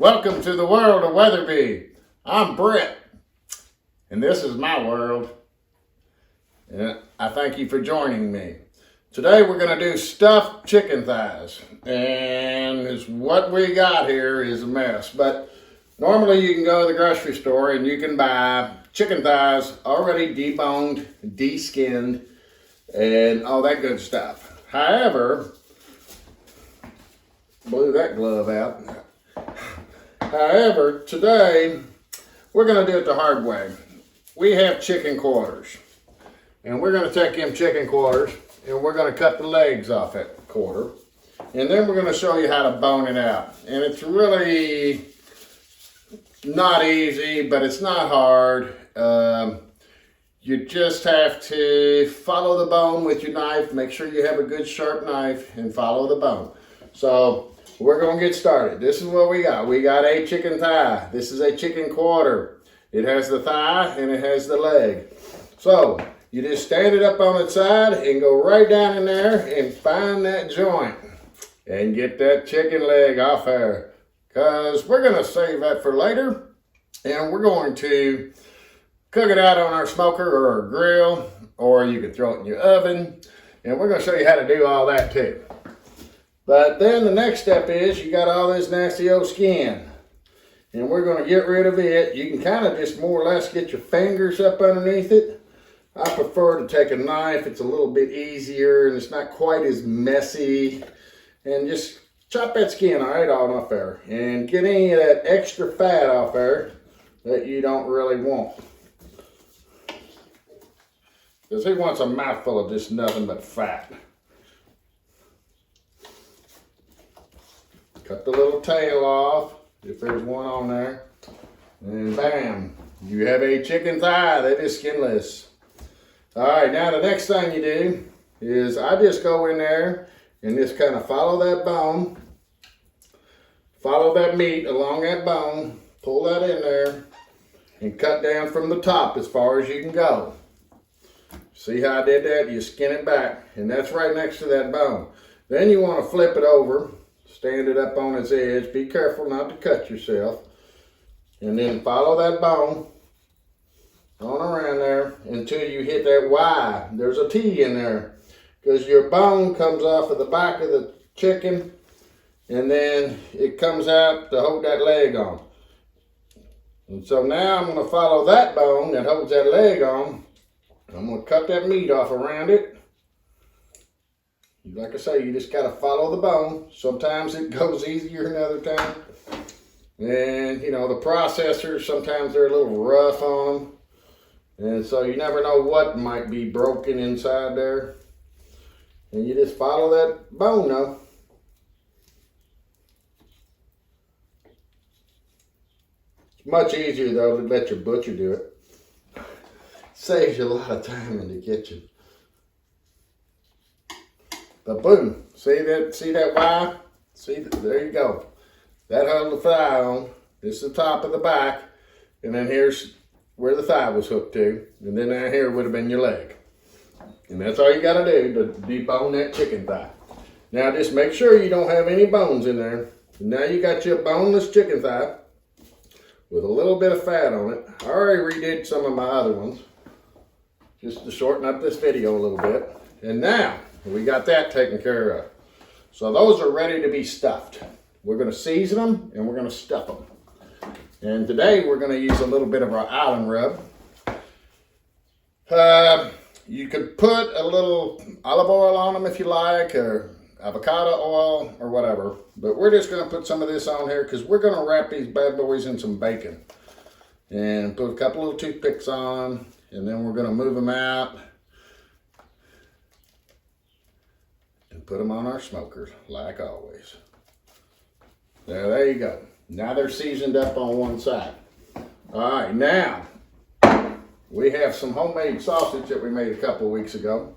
Welcome to the world of Weatherby. I'm Britt, and this is my world. And I thank you for joining me. Today we're going to do stuffed chicken thighs. And what we got here is a mess. But normally you can go to the grocery store and you can buy chicken thighs already deboned, de-skinned, and all that good stuff. However, blew that glove out. However, today we're going to do it the hard way. We have chicken quarters, and we're going to take them chicken quarters and we're going to cut the legs off that quarter, and then we're going to show you how to bone it out. And it's really not easy, but it's not hard. You just have to follow the bone with your knife. Make sure you have a good sharp knife and follow the bone. So we're going to get started. This is what we got. We got a chicken thigh. This is a chicken quarter. It has the thigh and it has the leg. So you just stand it up on its side and go right down in there and find that joint and get that chicken leg off there, because we're going to save that for later, and we're going to cook it out on our smoker or our grill, or you can throw it in your oven, and we're going to show you how to do all that too. But then the next step is you got all this nasty old skin, and we're going to get rid of it. You can kind of just more or less get your fingers up underneath it. I prefer to take a knife. It's a little bit easier and it's not quite as messy. And just chop that skin right off there and get any of that extra fat off there that you don't really want. Because who wants a mouthful of just nothing but fat? Cut the little tail off, if there's one on there, and bam, you have a chicken thigh that is skinless. All right, now the next thing you do is I just go in there and just kind of follow that bone, follow that meat along that bone, pull that in there, and cut down from the top as far as you can go. See how I did that? You skin it back, and that's right next to that bone. Then you want to flip it over, stand it up on its edge. Be careful not to cut yourself. And then follow that bone on around there until you hit that Y. There's a T in there, because your bone comes off of the back of the chicken, and then it comes out to hold that leg on. And so now I'm going to follow that bone that holds that leg on. I'm going to cut that meat off around it. Like I say, you just got to follow the bone. Sometimes it goes easier than other times. And, you know, the processors, sometimes they're a little rough on them. And so you never know what might be broken inside there. And you just follow that bone though. It's much easier though to let your butcher do it. Saves you a lot of time in the kitchen. But boom, see that Y? See, there you go. That holds the thigh on. This is the top of the back. And then here's where the thigh was hooked to. And then down here would have been your leg. And that's all you got to do to debone that chicken thigh. Now just make sure you don't have any bones in there. And now you got your boneless chicken thigh with a little bit of fat on it. I already redid some of my other ones, just to shorten up this video a little bit. And now we got that taken care of. So those are ready to be stuffed. We're going to season them and we're going to stuff them. And today we're going to use a little bit of our island rub. You could put a little olive oil on them if you like, or avocado oil or whatever. But we're just going to put some of this on here because we're going to wrap these bad boys in some bacon. And put a couple little toothpicks on, and then we're going to move them out and put them on our smokers like always. There you go. Now they're seasoned up on one side. All right, now we have some homemade sausage that we made a couple of weeks ago,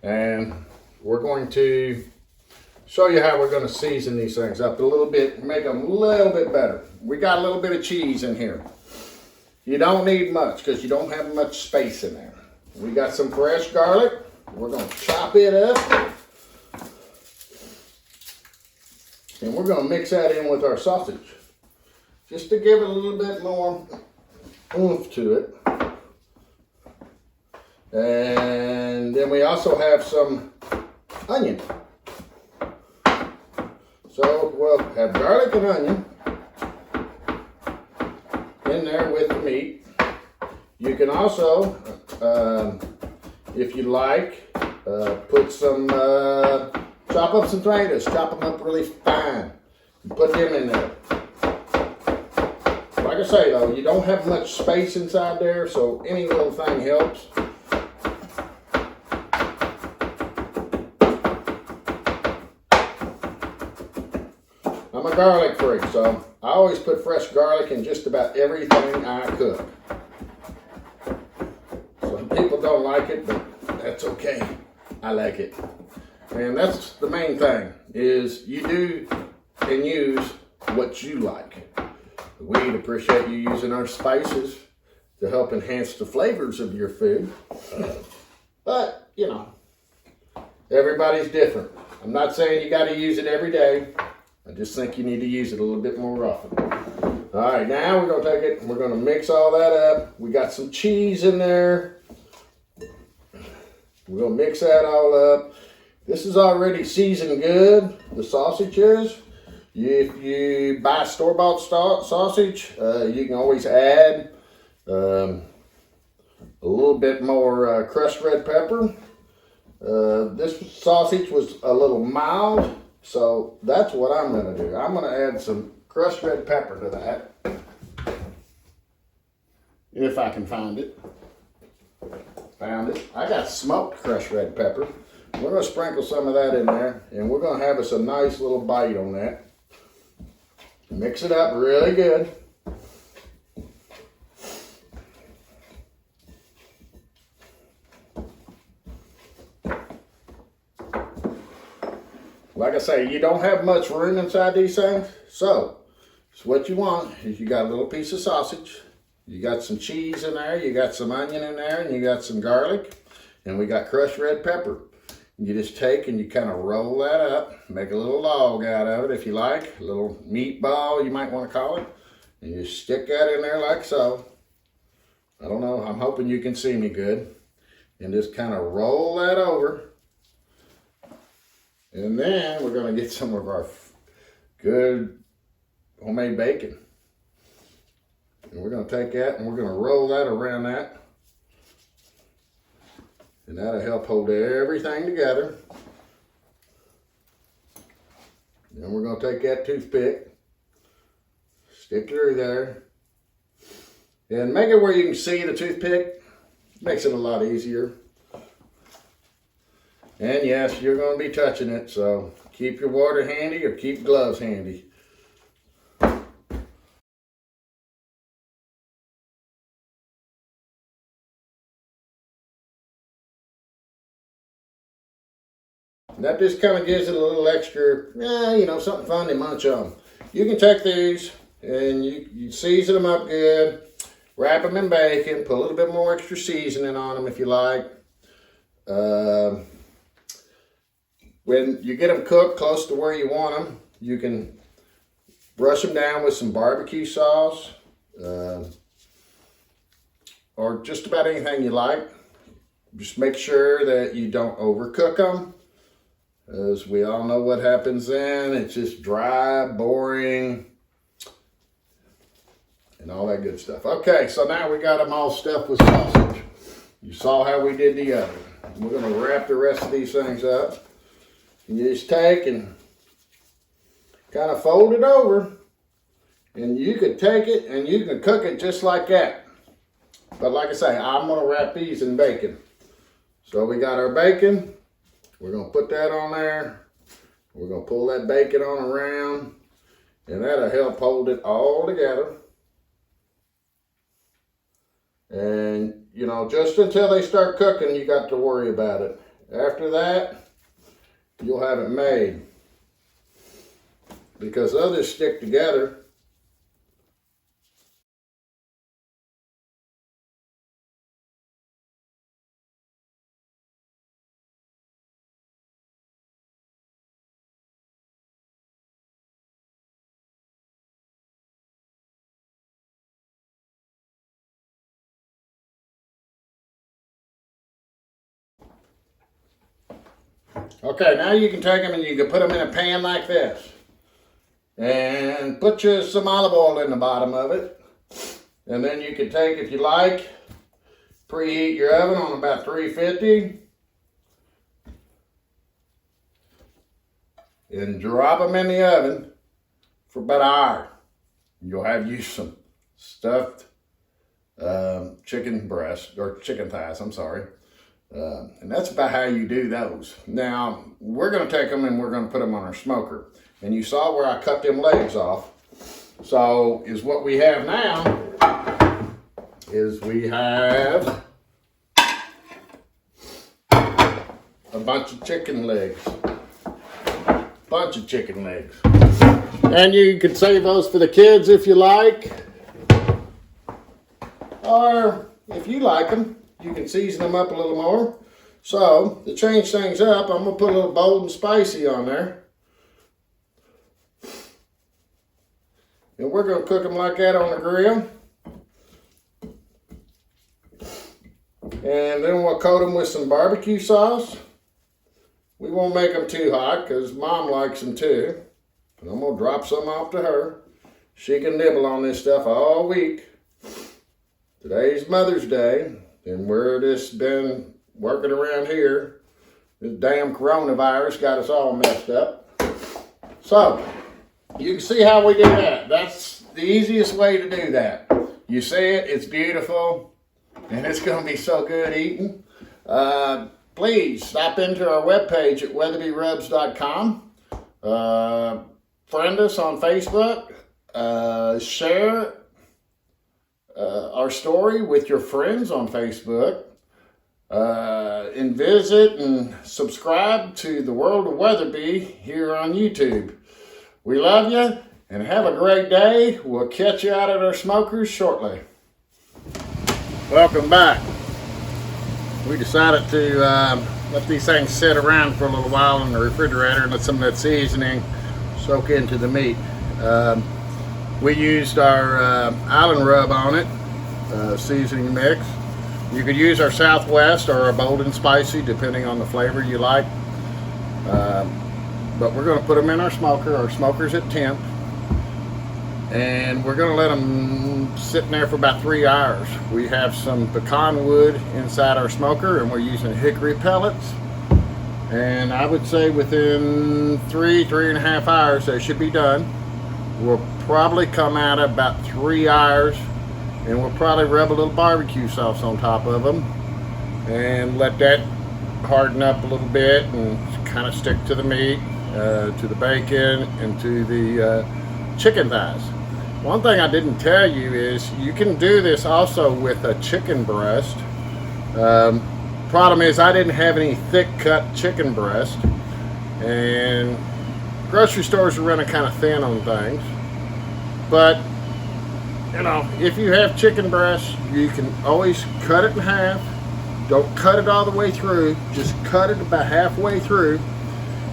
and we're going to show you how we're going to season these things up a little bit, make them a little bit better. We got a little bit of cheese in here. You don't need much because you don't have much space in there. We got some fresh garlic. We're going to chop it up. And we're going to mix that in with our sausage. just to give it a little bit more oomph to it. And then we also have some onion. So we'll have garlic and onion in there with the meat. You can also, if you like, put some, chop up some tomatoes, chop them up really fine, and put them in there. Like I say though, you don't have much space inside there, so any little thing helps. I'm a garlic freak, so I always put fresh garlic in just about everything I cook. Some people don't like it, but that's okay. I like it. And that's the main thing, is you do and use what you like. We'd appreciate you using our spices to help enhance the flavors of your food. But, you know, everybody's different. I'm not saying you got to use it every day. I just think you need to use it a little bit more often. All right, now we're going to take it and we're going to mix all that up. We got some cheese in there. We're going to mix that all up. This is already seasoned good, the sausage is. If you buy store-bought sausage, you can always add a little bit more crushed red pepper. This sausage was a little mild, so that's what I'm going to do. I'm going to add some crushed red pepper to that. If I can find it. Found it. I got smoked crushed red pepper. We're going to sprinkle some of that in there, and we're going to have us a nice little bite on that. Mix it up really good. Like I say, you don't have much room inside these things, so what you want is you got a little piece of sausage, you got some cheese in there, you got some onion in there, and you got some garlic, and we got crushed red pepper. You just take and you kind of roll that up, make a little log out of it if you like, a little meatball you might want to call it, and you stick that in there like so. I don't know, I'm hoping you can see me good. And just kind of roll that over. And then we're going to get some of our good homemade bacon. And we're going to take that and we're going to roll that around that. And that'll help hold everything together. Then we're going to take that toothpick, stick it through there, and make it where you can see the toothpick. Makes it a lot easier. And yes, you're going to be touching it, so keep your water handy or keep gloves handy. And that just kind of gives it a little extra, you know, something fun to munch on. You can take these and you season them up good, wrap them in bacon, put a little bit more extra seasoning on them if you like. When you get them cooked close to where you want them, you can brush them down with some barbecue sauce, or just about anything you like. Just make sure that you don't overcook them. As we all know what happens then, it's just dry, boring, and all that good stuff. Okay, so now we got them all stuffed with sausage. You saw how we did the other. We're going to wrap the rest of these things up. And you just take and kind of fold it over, and you could take it and you can cook it just like that. But like I say, I'm going to wrap these in bacon. So we got our bacon. We're going to put that on there. We're going to pull that bacon on around, and that'll help hold it all together. And, you know, just until they start cooking, you got to worry about it. After that, you'll have it made. Because others stick together. Okay, now you can take them and you can put them in a pan like this. And put you some olive oil in the bottom of it. And then you can take, if you like, preheat your oven on about 350. And drop them in the oven for about an hour. You'll have you some stuffed chicken breast, or chicken thighs, I'm sorry. And that's about how you do those. Now, we're gonna take them and we're gonna put them on our smoker. And you saw where I cut them legs off. So, is what we have now, is we have a bunch of chicken legs. Bunch of chicken legs. And you can save those for the kids if you like. Or if you like them, you can season them up a little more. So, to change things up, I'm going to put a little bold and spicy on there. And we're going to cook them like that on the grill. And then we'll coat them with some barbecue sauce. We won't make them too hot because Mom likes them too. But I'm going to drop some off to her. She can nibble on this stuff all week. Today's Mother's Day, and we're just been working around here. This damn coronavirus got us all messed up. So, you can see how we do that. That's the easiest way to do that. You see it, it's beautiful, and it's going to be so good eating. Please stop into our webpage at weatherby.rubs.com. Friend us on Facebook. Share our story with your friends on Facebook. And visit and subscribe to the World of Weatherby here on YouTube. We love you and have a great day. We'll catch you out at our smokers shortly. Welcome back. We decided to let these things sit around for a little while in the refrigerator and let some of that seasoning soak into the meat. We used our island rub on it, seasoning mix. You could use our Southwest or our bold and spicy depending on the flavor you like. But we're going to put them in our smoker. Our smoker's at temp. And we're going to let them sit in there for about 3 hours. We have some pecan wood inside our smoker and we're using hickory pellets. And I would say within 3.5 hours they should be done. We'll probably come out at about 3 hours and we'll probably rub a little barbecue sauce on top of them and let that harden up a little bit and kind of stick to the meat, to the bacon, and to the chicken thighs. One thing I didn't tell you is you can do this also with a chicken breast. Problem is I didn't have any thick cut chicken breast, and grocery stores are running kind of thin on things. But you know, if you have chicken breast, you can always cut it in half. Don't cut it all the way through, just cut it about halfway through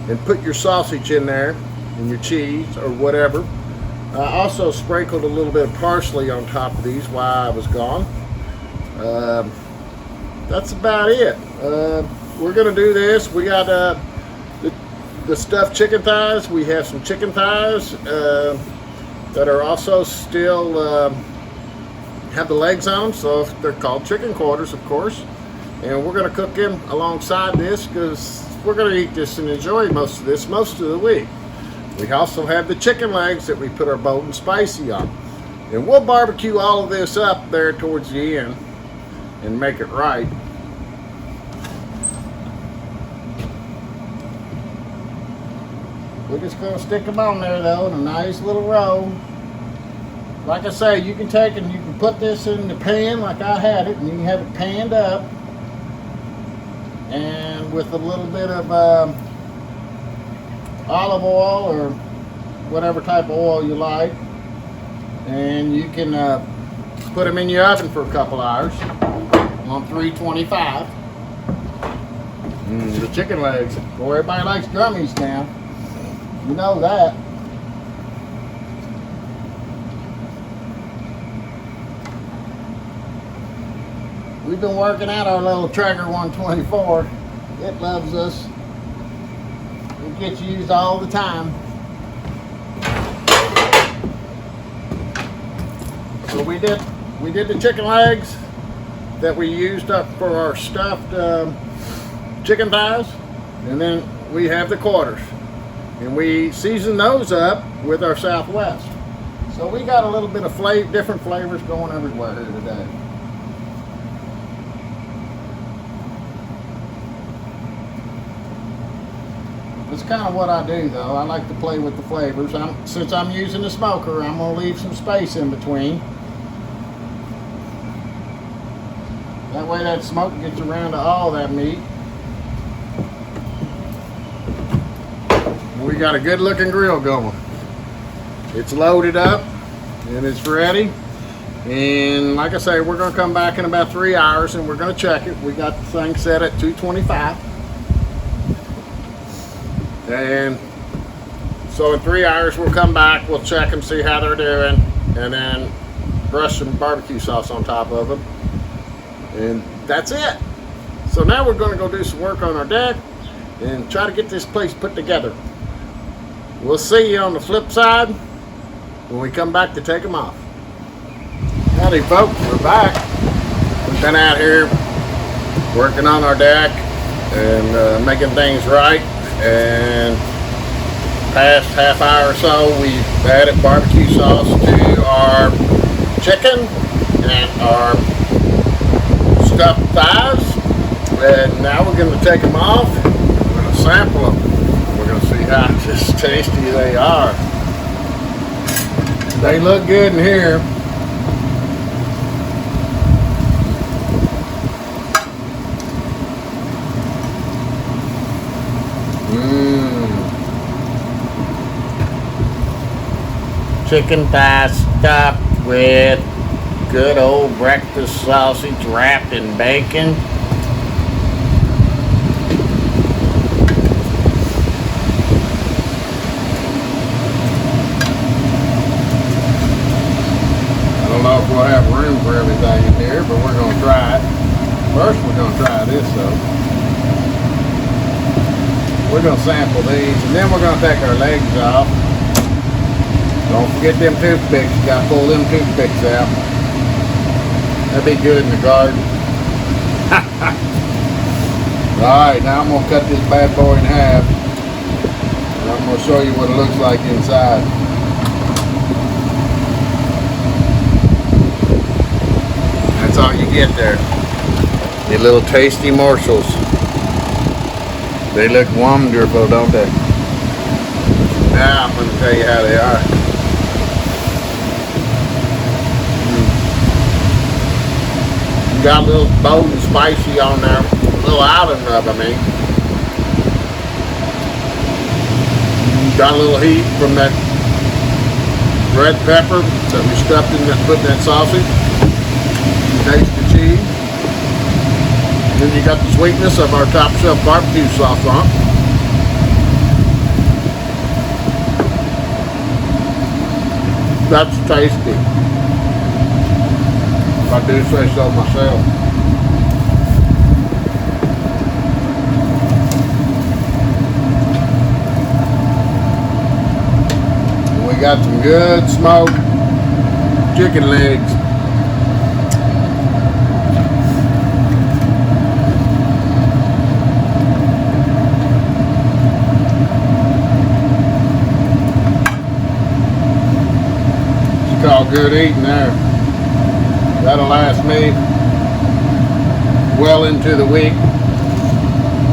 and put your sausage in there and your cheese or whatever. I also sprinkled a little bit of parsley on top of these while I was gone. That's about it. We're gonna do this. We got the stuffed chicken thighs. We have some chicken thighs that are also still have the legs on them, so they're called chicken quarters, of course. And we're gonna cook them alongside this because we're gonna eat this and enjoy most of this most of the week. We also have the chicken legs that we put our bold and spicy on. And we'll barbecue all of this up there towards the end and make it right. We're just going to stick them on there though in a nice little row. Like I say, you can take and you can put this in the pan like I had it, and you can have it panned up and with a little bit of olive oil or whatever type of oil you like, and you can put them in your oven for a couple hours on 325. The chicken legs. Boy, everybody likes gummies now. You know that. We've been working out our little Traeger 124. It loves us. gets used all the time. So we did the chicken legs that we used up for our stuffed chicken thighs, and then we have the quarters, and we season those up with our Southwest. So we got a little bit of different flavors going everywhere here today. That's kind of what I do, though. I like to play with the flavors. Since I'm using the smoker, I'm going to leave some space in between. That way that smoke gets around to all that meat. We got a good looking grill going. It's loaded up and it's ready. And like I say, we're going to come back in about 3 hours and we're going to check it. We got the thing set at 225. And so in 3 hours we'll come back, we'll check them, see how they're doing, and then brush some barbecue sauce on top of them. And that's it. So now we're going to go do some work on our deck and try to get this place put together. We'll see you on the flip side when we come back to take them off. Howdy folks, we're back. We've been out here working on our deck and making things right. And past half hour or so, we've added barbecue sauce to our chicken and our stuffed thighs. And now we're going to take them off. We're going to sample them. We're going to see how just tasty they are. They look good in here. Chicken thighs stuffed with good old breakfast sausage wrapped in bacon. I don't know if we'll have room for everything in here, but we're going to try it. First we're going to try this though. We're going to sample these and then we're going to take our legs off. Don't forget them toothpicks. You gotta pull them toothpicks out. That'd be good in the garden. Alright, now I'm gonna cut this bad boy in half. And I'm gonna show you what it looks like inside. That's all you get there. Your little tasty morsels. They look wonderful, don't they? Now I'm gonna tell you how they are. Got a little bold and spicy on there, a little island rub, I mean. Got a little heat from that red pepper that we stuffed in that, put in that sausage. Taste the cheese. And then you got the sweetness of our top shelf barbecue sauce on it. That's tasty. If I do say so myself. And we got some good smoked chicken legs. It's called good eating there. That'll last me well into the week.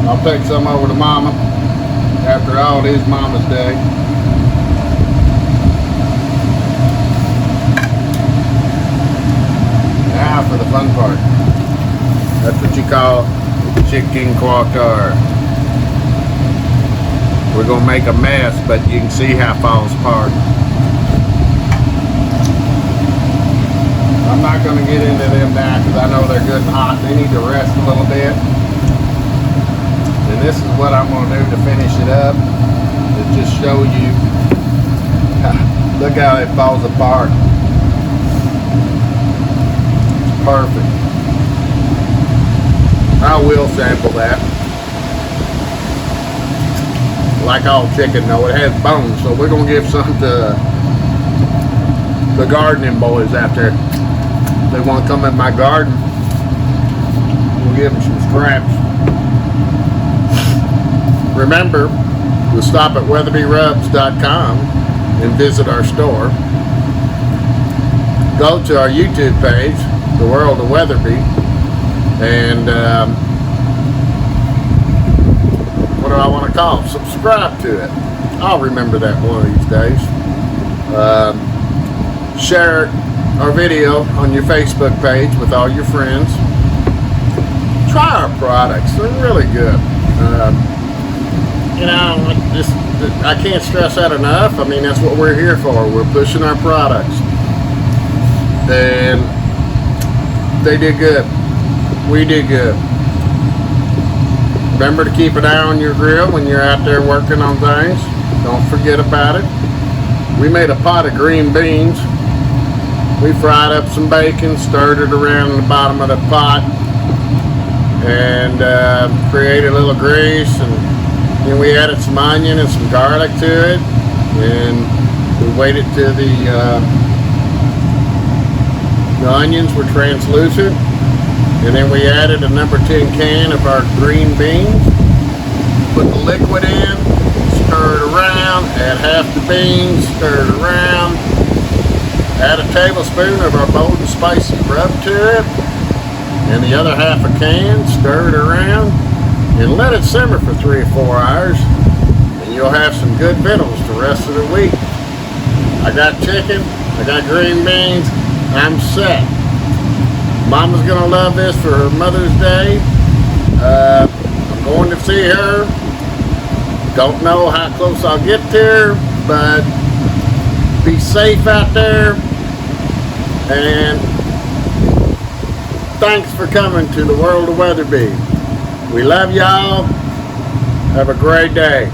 I'll take some over to Mama after all it is Mama's Day. Now for the fun part. That's what you call chicken quarter. We're gonna make a mess, but you can see how it falls apart. I'm not going to get into them now because I know they're good and hot. They need to rest a little bit. And this is what I'm going to do to finish it up. To just show you. Look how it falls apart. It's perfect. I will sample that. like all chicken though, it has bones, so we're gonna give some to the gardening boys out there. They want to come in my garden, we'll give them some scraps. Remember to stop at weatherbyrubs.com and visit our store. Go to our YouTube page, The World of Weatherby, and what do I want to call it? Subscribe to it. I'll remember that one of these days. Share our video on your Facebook page with all your friends. Try our products. They're really good. You know, I can't stress that enough. I mean, that's what we're here for. We're pushing our products. And they did good. We did good. Remember to keep an eye on your grill when you're out there working on things. Don't forget about it. We made a pot of green beans. We fried up some bacon, stirred it around in the bottom of the pot, and created a little grease, and then we added some onion and some garlic to it, and we waited till the onions were translucent, and then we added a number 10 can of our green beans, put the liquid in, stir it around, add half the beans, stir it around, add a tablespoon of our bold and spicy rub to it, and the other half a can, stir it around, and let it simmer for 3 or 4 hours, and you'll have some good victuals the rest of the week. I got chicken, I got green beans, I'm set. Mama's gonna love this for her Mother's Day. I'm going to see her. Don't know how close I'll get to her, but be safe out there, and thanks for coming to the World of Weatherby. We love y'all. Have a great day.